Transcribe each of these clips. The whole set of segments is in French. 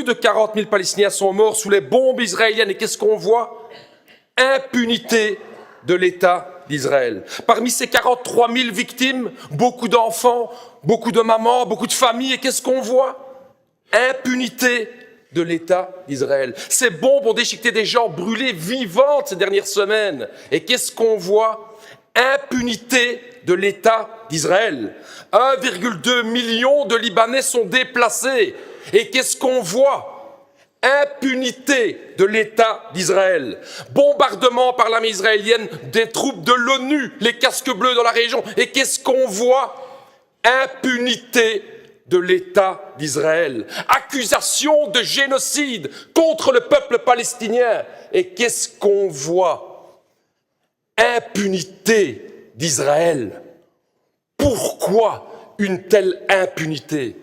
de 40 000 Palestiniens sont morts sous les bombes israéliennes. Et qu'est-ce qu'on voit? Impunité de l'État d'Israël. Parmi ces 43 000 victimes, beaucoup d'enfants, beaucoup de mamans, beaucoup de familles. Et qu'est-ce qu'on voit? Impunité de l'État d'Israël. Ces bombes ont déchiqueté des gens brûlés vivants ces dernières semaines. Et qu'est-ce qu'on voit? Impunité de l'État d'Israël. 1,2 million de Libanais sont déplacés. Et qu'est-ce qu'on voit? Impunité de l'État d'Israël. Bombardement par l'armée israélienne des troupes de l'ONU, les casques bleus dans la région. Et qu'est-ce qu'on voit? Impunité de l'État d'Israël. Accusation de génocide contre le peuple palestinien. Et qu'est-ce qu'on voit? Impunité d'Israël. Pourquoi une telle impunité?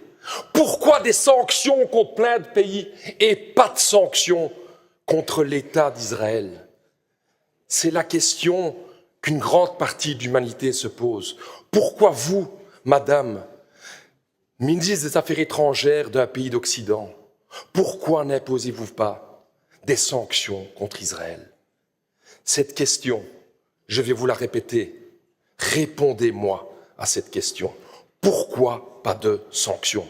Pourquoi des sanctions contre plein de pays et pas de sanctions contre l'État d'Israël? C'est la question qu'une grande partie de l'humanité se pose. Pourquoi vous, madame, ministre des Affaires étrangères d'un pays d'Occident, pourquoi n'imposez-vous pas des sanctions contre Israël? Cette question, je vais vous la répéter. Répondez-moi à cette question. Pourquoi pas de sanctions?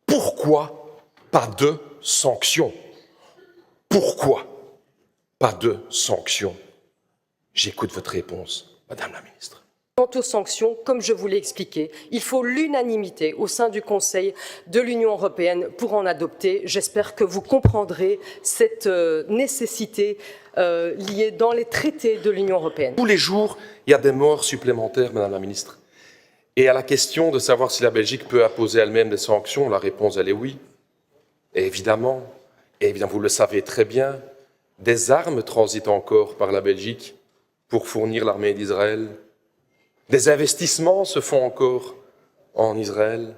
Pourquoi pas de sanctions? Pourquoi pas de sanctions? J'écoute votre réponse, Madame la Ministre. Quant aux sanctions, comme je vous l'ai expliqué, il faut l'unanimité au sein du Conseil de l'Union européenne pour en adopter. J'espère que vous comprendrez cette nécessité liée dans les traités de l'Union européenne. Tous les jours, il y a des morts supplémentaires, Madame la Ministre. Et à la question de savoir si la Belgique peut imposer elle-même des sanctions, la réponse, elle est oui. Et évidemment, vous le savez très bien, des armes transitent encore par la Belgique pour fournir l'armée d'Israël. Des investissements se font encore en Israël.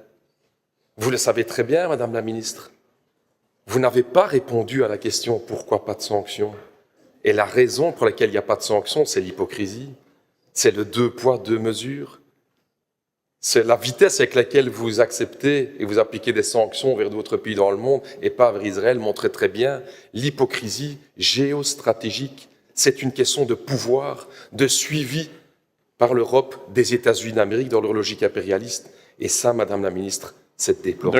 Vous le savez très bien, Madame la Ministre. Vous n'avez pas répondu à la question « Pourquoi pas de sanctions ?» Et la raison pour laquelle il n'y a pas de sanctions, c'est l'hypocrisie. C'est le 2 poids, 2 mesures. C'est la vitesse avec laquelle vous acceptez et vous appliquez des sanctions vers d'autres pays dans le monde et pas vers Israël montre très bien l'hypocrisie géostratégique. C'est une question de pouvoir, de suivi par l'Europe des États-Unis d'Amérique dans leur logique impérialiste. Et ça, Madame la Ministre, c'est déplorable.